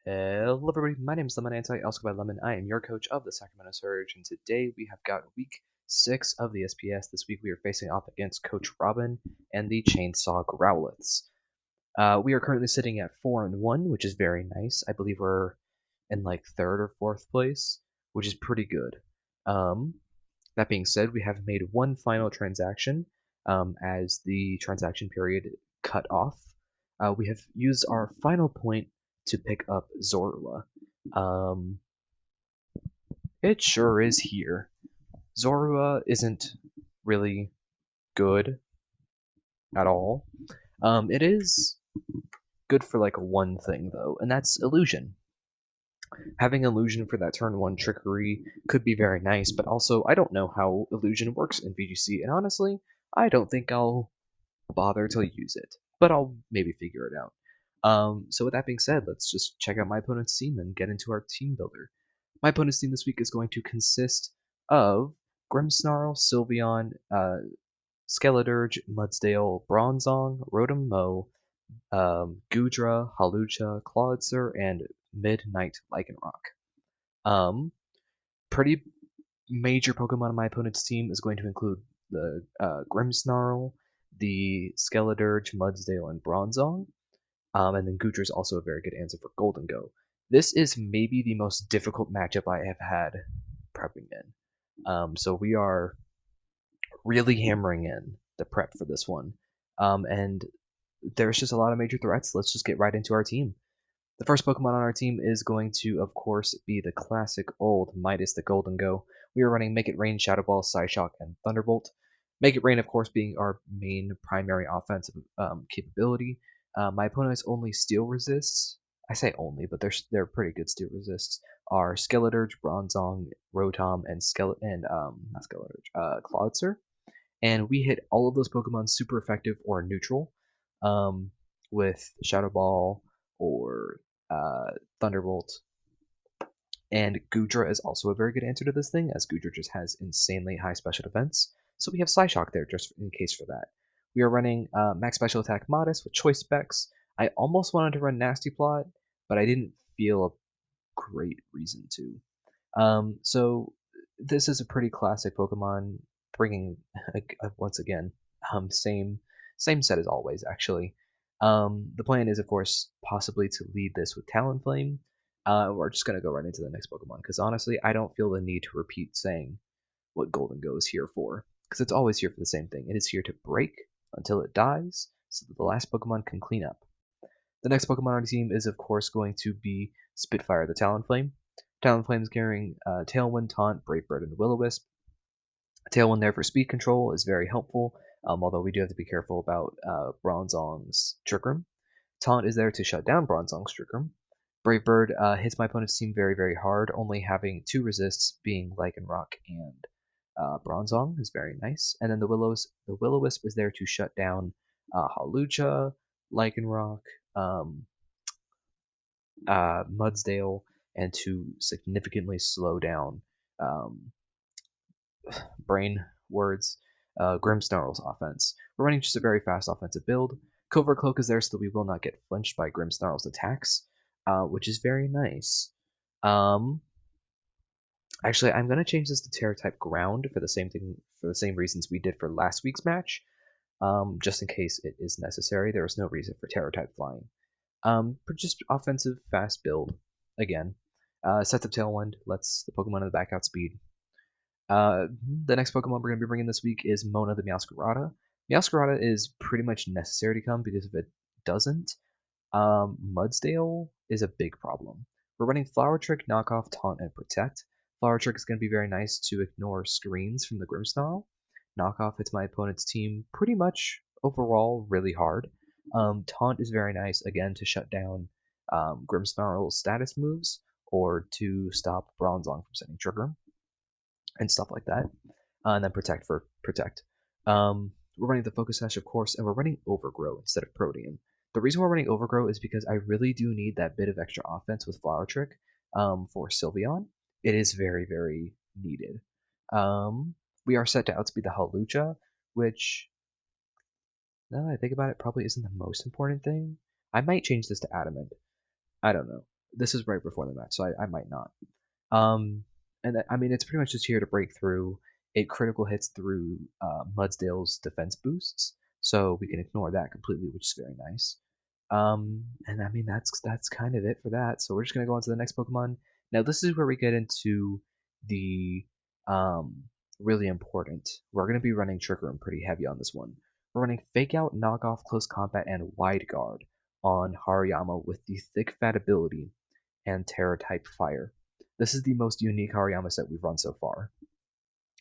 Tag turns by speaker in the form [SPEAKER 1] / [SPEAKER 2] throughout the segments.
[SPEAKER 1] Hello everybody, my name is Lemon Anti, also by Lemon. I am your coach of the Sacramento Surge, and today we have got week 6 of the SPS. This week we are facing off against Coach Robin and the Chainsaw Growliths. We are currently sitting at 4-1, which is very nice. I believe we're in like 3rd or 4th place, which is pretty good. That being said, we have made one final transaction as the transaction period cut off. We have used our final point to pick up Zorua. It sure is here. Zorua isn't really good at all. It is good for like one thing though, and that's illusion. Having illusion for that turn 1 trickery could be very nice, but also I don't know how illusion works in VGC, and honestly, I don't think I'll bother to use it, but I'll maybe figure it out. So with that being said, let's just check out my opponent's team and get into our team builder. My opponent's team this week is going to consist of Grimmsnarl, Sylveon, Skeledirge, Mudsdale, Bronzong, Rotom Mow, Goodra, Hawlucha, Clawitzer, and Midnight Lycanroc. Pretty major Pokemon on my opponent's team is going to include the Grimmsnarl, the Skeledirge, Mudsdale, and Bronzong. And then Goodra is also a very good answer for Golden Go. This is maybe the most difficult matchup I have had prepping in. So we are really hammering in the prep for this one. And there's just a lot of major threats. Let's just get right into our team. The first Pokemon on our team is going to, of course, be the classic old Midas the Golden Go. We are running Make It Rain, Shadow Ball, Psyshock, and Thunderbolt. Make It Rain, of course, being our main primary offensive capability. My opponent's only steel resists, I say only, but they're pretty good steel resists, are Skeledirge, Bronzong, Rotom, and not Skeledirge, Clawitzer. And we hit all of those Pokemon super effective or neutral with Shadow Ball or Thunderbolt. And Goodra is also a very good answer to this thing, as Goodra just has insanely high special defense. So we have Psyshock there just in case for that. We are running Max Special Attack Modest with Choice Specs. I almost wanted to run Nasty Plot, but I didn't feel a great reason to. So this is a pretty classic Pokemon, bringing once again same set as always. Actually, the plan is of course possibly to lead this with Talonflame. We're just gonna go right into the next Pokemon because honestly, I don't feel the need to repeat saying what Golden Go is here for because it's always here for the same thing. It is here to break until it dies, so that the last Pokemon can clean up. The next Pokemon on our team is, of course, going to be Spitfire the Talonflame. Talonflame is carrying Tailwind, Taunt, Brave Bird, and Will-O-Wisp. Tailwind there for speed control is very helpful, although we do have to be careful about Bronzong's Trick Room. Taunt is there to shut down Bronzong's Trick Room. Brave Bird hits my opponent's team very, very hard, only having 2 resists, being Lycanroc and Bronzong is very nice. And then the Will-O-Wisp is there to shut down Hawlucha, Lycanroc, Mudsdale, and to significantly slow down brain words Grimmsnarl's offense. We're running just a very fast offensive build. Covert Cloak is there so that we will not get flinched by Grimmsnarl's attacks, which is very nice. Actually, I'm gonna change this to Terra type Ground for the same reasons we did for last week's match. Just in case it is necessary. There is no reason for Terra type Flying. But just offensive, fast build. Again, sets of Tailwind, lets the Pokemon in the back outspeed. The next Pokemon we're going to be bringing this week is Mona the Meowscarada. Meowscarada is pretty much necessary to come because if it doesn't, Mudsdale is a big problem. We're running Flower Trick, Knockoff, Taunt, and Protect. Flower Trick is going to be very nice to ignore screens from the Grimmsnarl. Knockoff hits my opponent's team pretty much overall really hard. Taunt is very nice, again, to shut down Grimmsnarl's status moves or to stop Bronzong from setting Trigger and stuff like that. And then Protect for Protect. We're running the Focus Sash, of course, and we're running Overgrow instead of Protean. The reason we're running Overgrow is because I really do need that bit of extra offense with Flower Trick for Sylveon. It is very, very needed. We are set to outspeed the Hawlucha, which, now that I think about it, probably isn't the most important thing. I might change this to Adamant. I don't know. This is right before the match, so I might not. Um, I mean, it's pretty much just here to break through. It critical hits through Mudsdale's defense boosts, so we can ignore that completely, which is very nice. And I mean, that's kind of it for that. So we're just gonna go on to the next Pokemon. Now, this is where we get into the um, really important. We're gonna be running Trick Room pretty heavy on this one. We're running Fake Out, Knock Off, Close Combat, and Wide Guard on Hariyama with the Thick Fat ability and Terra type Fire. This is the most unique Hariyama set we've run so far,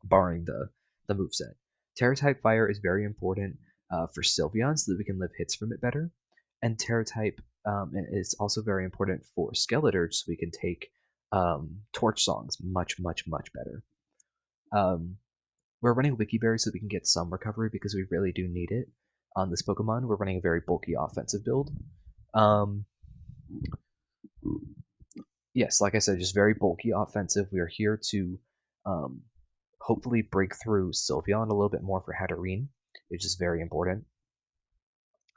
[SPEAKER 1] barring the moveset. Terra type Fire is very important for Sylveon so that we can live hits from it better, and Terra type is also very important for Skeletor so we can take Torch Songs much better. We're running Wiki Berry so that we can get some recovery because we really do need it on this Pokemon. We're running a very bulky offensive build. Um, yes, like I said, just very bulky offensive. We are here to um, hopefully break through Sylveon a little bit more for Hatterene, which is very important,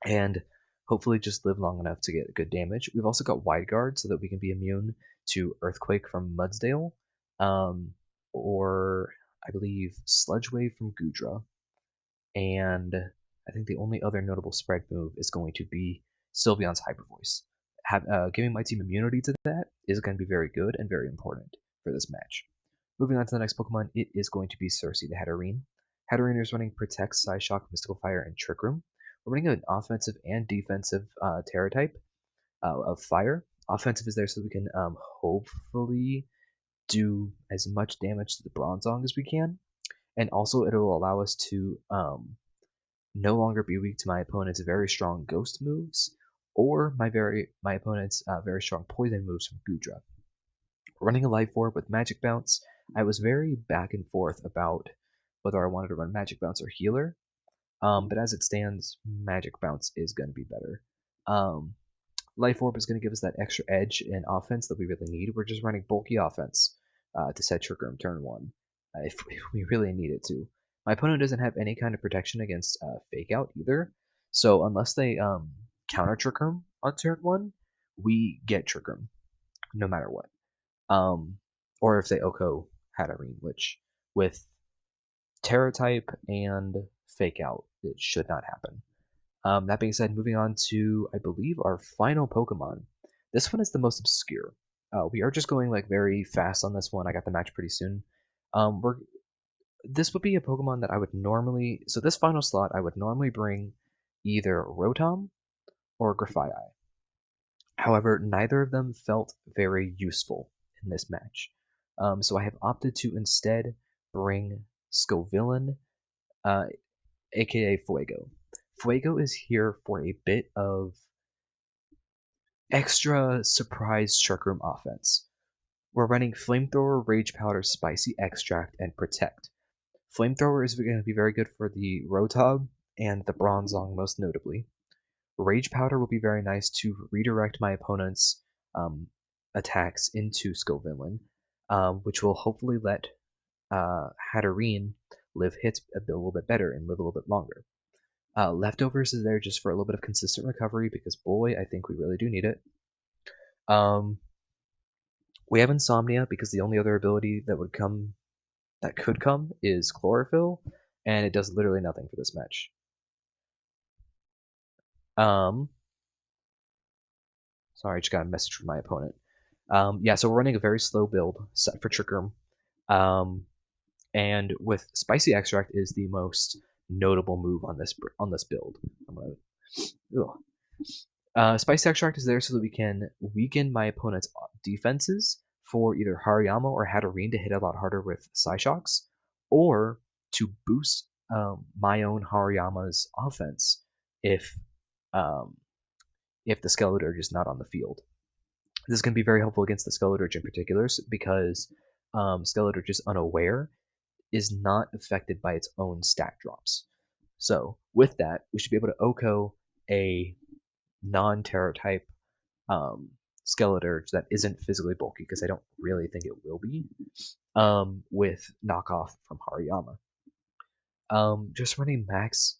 [SPEAKER 1] and hopefully just live long enough to get good damage. We've also got Wide Guard so that we can be immune to Earthquake from Mudsdale, um, or I believe Sludge Wave from Goodra, and I think the only other notable spread move is going to be Sylveon's Hyper Voice. Giving my team immunity to that is going to be very good and very important for this match. Moving on to the next Pokemon, it is going to be Cersei the Hatterene. Hatterene is running Protect, Psyshock, Mystical Fire, and Trick Room. We're running an offensive and defensive Terra type of Fire. Offensive is there so we can hopefully do as much damage to the Bronzong as we can, and also it will allow us to no longer be weak to my opponent's very strong Ghost moves or my opponent's very strong Poison moves from Goodra. Running a Life Orb with Magic Bounce, I was very back and forth about whether I wanted to run Magic Bounce or Healer, but as it stands, Magic Bounce is going to be better. Life Orb is going to give us that extra edge in offense that we really need. We're just running bulky offense to set Trick Room turn 1 if we really need it to. My opponent doesn't have any kind of protection against Fake Out either, so unless they counter Trick Room on turn 1, we get Trick Room no matter what. Or if they Oko Hatterene, which with Terra type and Fake Out, it should not happen. That being said, moving on to, I believe, our final Pokemon. This one is the most obscure. We are just going like very fast on this one. I got the match pretty soon. This would be a Pokemon that I would normally. So this final slot, I would normally bring either Rotom or Grafaiai. However, neither of them felt very useful in this match. So I have opted to instead bring Scovillain, aka Fuego. Fuego is here for a bit of extra surprise Trick Room offense. We're running Flamethrower, Rage Powder, Spicy Extract, and Protect. Flamethrower is going to be very good for the Rotom and the Bronzong most notably. Rage Powder will be very nice to redirect my opponent's attacks into Scovillain, which will hopefully let Hatterene live hits a little bit better and live a little bit longer. Leftovers is there just for a little bit of consistent recovery because, boy, I think we really do need it. We have Insomnia because the only other ability that could come is Chlorophyll, and it does literally nothing for this match. Sorry, I just got a message from my opponent. Yeah, so we're running a very slow build set for Trick Room. And with Spicy Extract is the most notable move on this build. Spicy Extract is there so that we can weaken my opponent's defenses for either Hariyama or Hatterene to hit a lot harder with Psyshocks, or to boost my own Hariyama's offense if the Skeletor is not on the field. This is going to be very helpful against the Skeletor in particular because Skeletor just unaware is not affected by its own stat drops. So with that, we should be able to Oko a non-Terra type Skeletor that isn't physically bulky, because I don't really think it will be, with knockoff from Hariyama. Just running max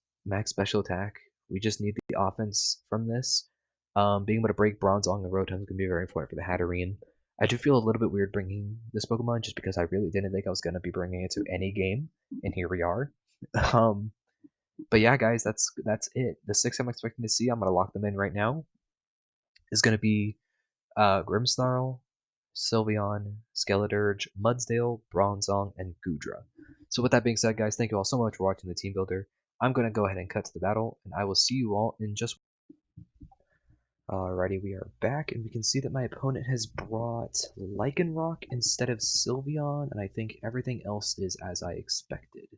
[SPEAKER 1] special attack. We just need the offense from this. Being able to break Bronzong and Rotom is going to be very important for the Hatterene. I do feel a little bit weird bringing this Pokemon just because I really didn't think I was going to be bringing it to any game, and here we are. Um, but yeah, guys, that's it. The 6 I'm expecting to see, I'm going to lock them in right now, is going to be Grimmsnarl, Sylveon, Skeledirge, Mudsdale, Bronzong, and Goodra. So with that being said, guys, thank you all so much for watching the Team Builder. I'm going to go ahead and cut to the battle, and I will see you all in just... Alrighty, we are back, and we can see that my opponent has brought Lycanroc instead of Sylveon, and I think everything else is as I expected.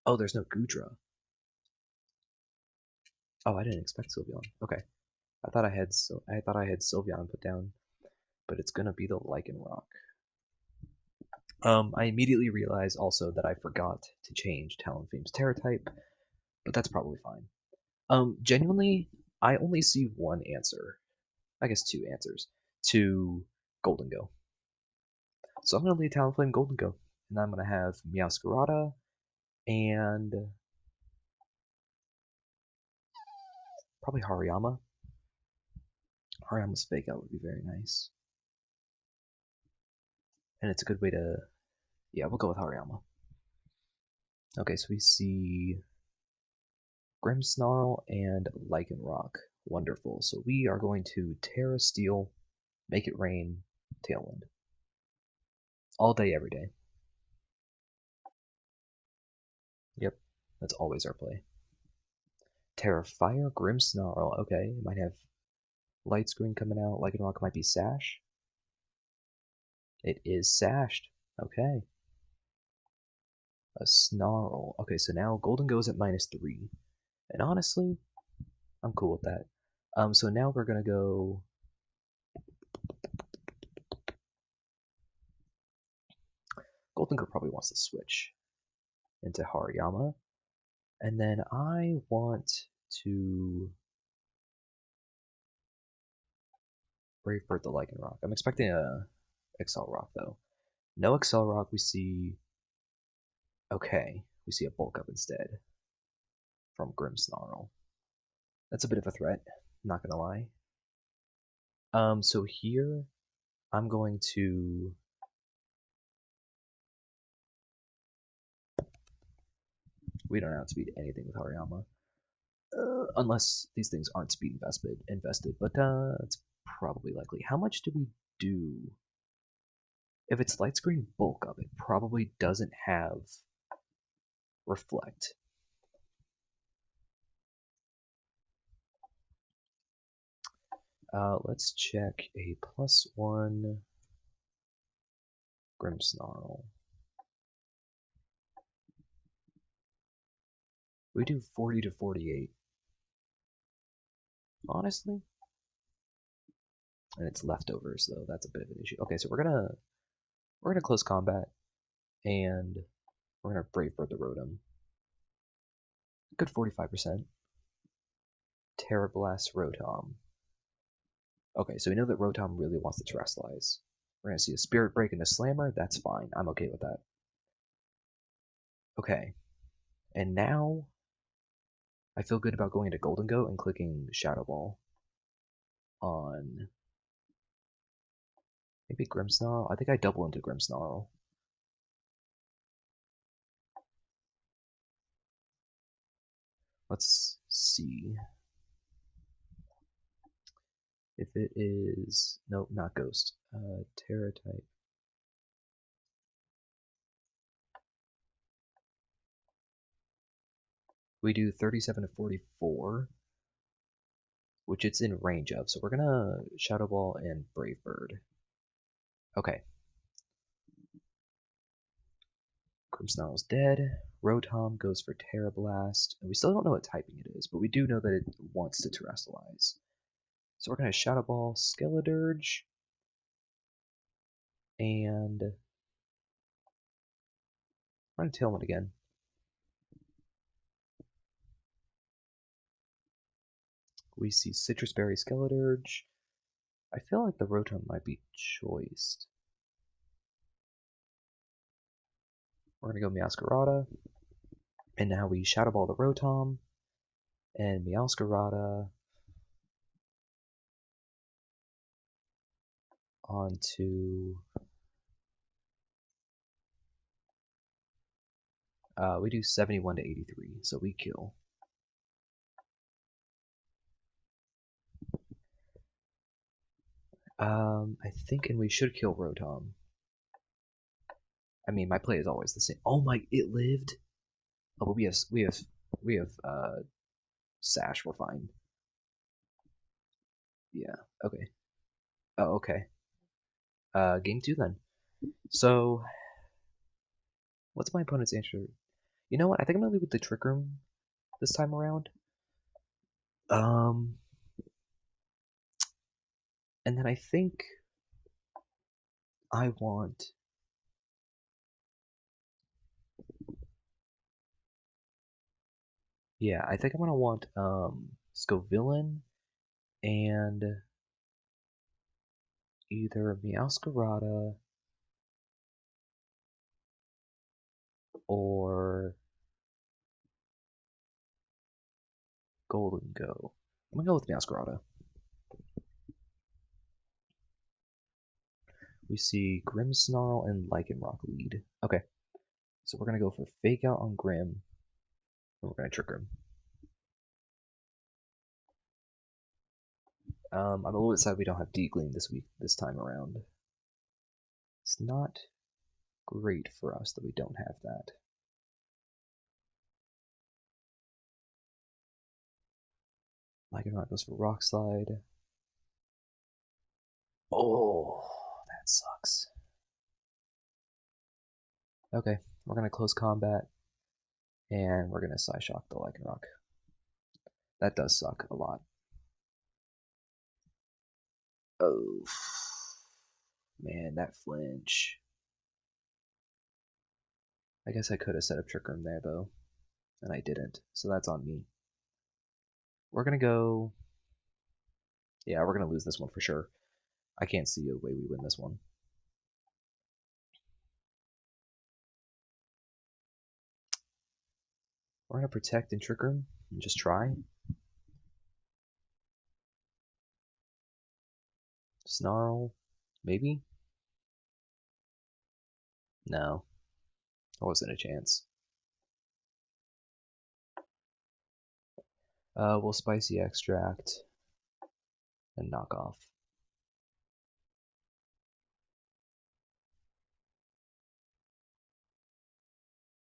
[SPEAKER 1] Oh, there's no Goodra. Oh, I didn't expect Sylveon. Okay, I thought I had Sylveon put down, but it's gonna be the Lycanroc. I immediately realized also that I forgot to change Talonflame's Terra type, but that's probably fine. Genuinely, I only see one answer. I guess two answers to Golden Go. So I'm going to lead Talonflame Golden Go. And I'm going to have Meowscarada and probably Hariyama. Hariyama's fake out would be very nice. And it's a good way to... Yeah, we'll go with Hariyama. Okay, so we see Grimmsnarl and Lycanroc. Wonderful. So we are going to Terra Steel, Make It Rain, Tailwind. All day, every day. Yep, that's always our play. Terra Fire, Grimmsnarl. Okay, it might have Light Screen coming out. Lycanroc might be Sash. It is sashed. Okay. A Snarl. Okay, so now Golden goes at -3. And honestly, I'm cool with that. So now we're gonna go... Golden Girl probably wants to switch into Hariyama. And then I want to Brave Bird the Lycanroc. I'm expecting a Accelerock though. No Accelerock, we see... Okay, we see a Bulk Up instead from Grimmsnarl. That's a bit of a threat, not gonna lie. So here I'm going to... We don't outspeed anything with Hariyama. Unless these things aren't speed invested, but it's probably likely. How much do we do? If it's light screen bulk up, it probably doesn't have reflect. Let's check a +1 Grimmsnarl. We do 40 to 48. Honestly. And it's leftovers though, that's a bit of an issue. Okay, so we're gonna close combat and we're gonna Brave Bird the Rotom. Good 45%. Terra Blast Rotom. Okay, so we know that Rotom really wants to Terrestrialize. We're going to see a Spirit Break and a Slammer. That's fine. I'm okay with that. Okay. And now I feel good about going into Golden Goat and clicking Shadow Ball on maybe Grimmsnarl. I think I double into Grimmsnarl. Let's see. If it is... Nope, not Ghost. Terra type. We do 37 to 44, which it's in range of. So we're gonna Shadow Ball and Brave Bird. Okay. Grimmsnarl's dead. Rotom goes for Terra Blast. And we still don't know what typing it is, but we do know that it wants to Terrestrialize. So we're gonna Shadow Ball Skeledirge. And we're gonna Tailwind again. We see Citrus Berry Skeledirge. I feel like the Rotom might be choiced. We're gonna go Meowscarada. And now we Shadow Ball the Rotom. And Meowscarada On to we do 71 to 83, so we kill. I think, and we should kill Rotom. I mean, my play is always the same. Oh my, it lived. Oh, but we have Sash. We're fine. Yeah. Okay. Oh, okay. Game 2 then. So, what's my opponent's answer? You know what? I think I'm gonna leave with the Trick Room this time around. Um, and then I think I want. Yeah, I think I'm gonna want Scovillain and either Meowscarada or Golden Go. I'm gonna go with Meowscarada. We see Grimmsnarl and Lycanroc lead. Okay, so we're gonna go for Fake Out on Grim, and we're gonna Trick Room. I'm a little bit sad we don't have D-Gleam this time around. It's not great for us that we don't have that. Lycanroc goes for Rock Slide. Oh, that sucks. Okay, we're gonna close combat, and we're gonna Psyshock the Lycanroc. That does suck a lot. Oh, man, that flinch. I guess I could have set up Trick Room there, though, and I didn't, so that's on me. We're gonna go... Yeah, we're gonna lose this one for sure. I can't see a way we win this one. We're gonna Protect and Trick Room and just try. Snarl, maybe? No, there wasn't a chance. We'll Spicy Extract and knock off.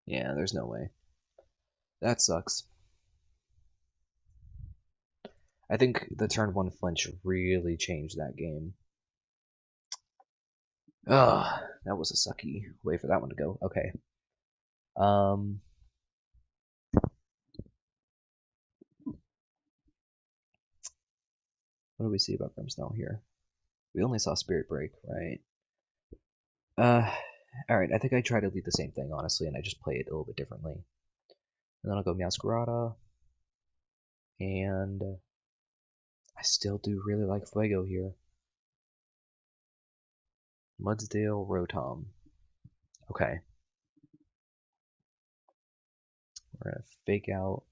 [SPEAKER 1] Yeah, there's no way. That sucks. I think the turn 1 flinch really changed that game. Ugh, that was a sucky way for that one to go. Okay. What do we see about Grimmsnarl here? We only saw Spirit Break, right? Alright, I think I try to lead the same thing, honestly, and I just play it a little bit differently. And then I'll go Meowscarada, and I still do really like Fuego here. Mudsdale, Rotom. Okay. We're gonna Fake Out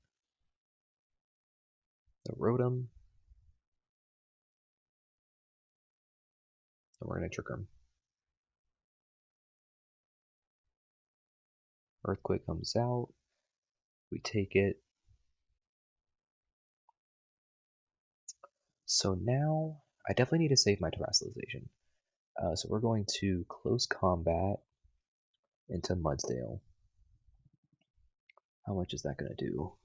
[SPEAKER 1] the Rotom, and we're gonna Trick Room. Earthquake comes out. We take it. So now, I definitely need to save my Terrestrialization. So we're going to Close Combat into Mudsdale. How much is that going to do?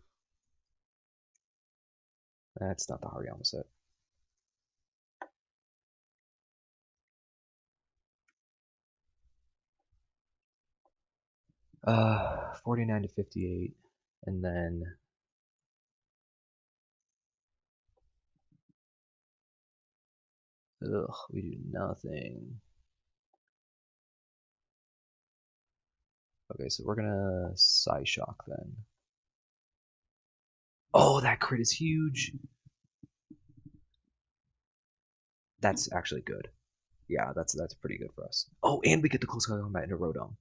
[SPEAKER 1] That's not the Hariyama set. Uh, 49 to 58, and then we do nothing. Okay, so we're gonna Psyshock then. Oh, that crit is huge. That's actually good. Yeah, that's pretty good for us. Oh, and we get the close combat into Rotom.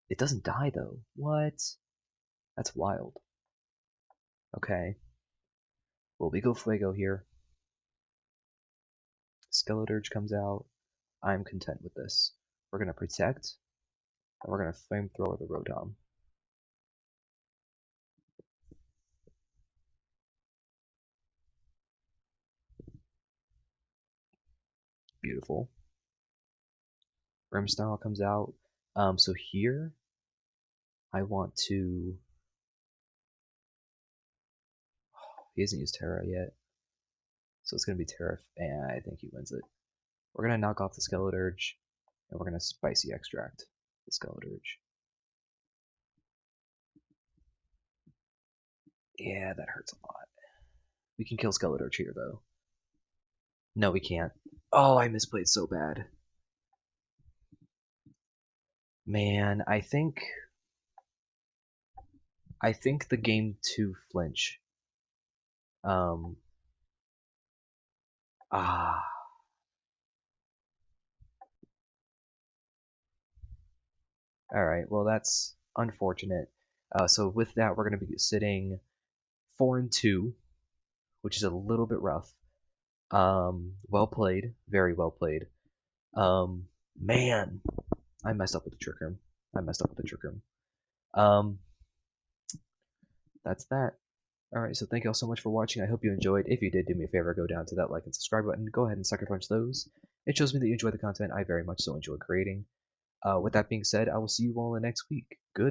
[SPEAKER 1] It doesn't die though. What? That's wild. Okay. Well, we go Fuego here. Skeleturge comes out. I'm content with this. We're gonna protect, and we're gonna flamethrower the Rotom. Beautiful. Grimmsnarl comes out. So here, I want to. He hasn't used Terra yet, so it's gonna be Terra, and I think he wins it. We're gonna knock off the Skeleturge, and we're gonna Spicy Extract the Skeleturge. Yeah, that hurts a lot. We can kill Skeleturge here, though. No, we can't. Oh, I misplayed so bad. Man, I think the game 2 flinch. Um ah Alright, well that's unfortunate. So with that we're gonna be sitting 4-2, which is a little bit rough. Well played, very well played. Man, I messed up with the Trick Room. I messed up with the Trick Room. Um, that's that. Alright, so thank you all so much for watching. I hope you enjoyed. If you did, do me a favor, go down to that like and subscribe button. Go ahead and sucker punch those. It shows me that you enjoy the content I very much so enjoy creating. With that being said, I will see you all in the next week. Good.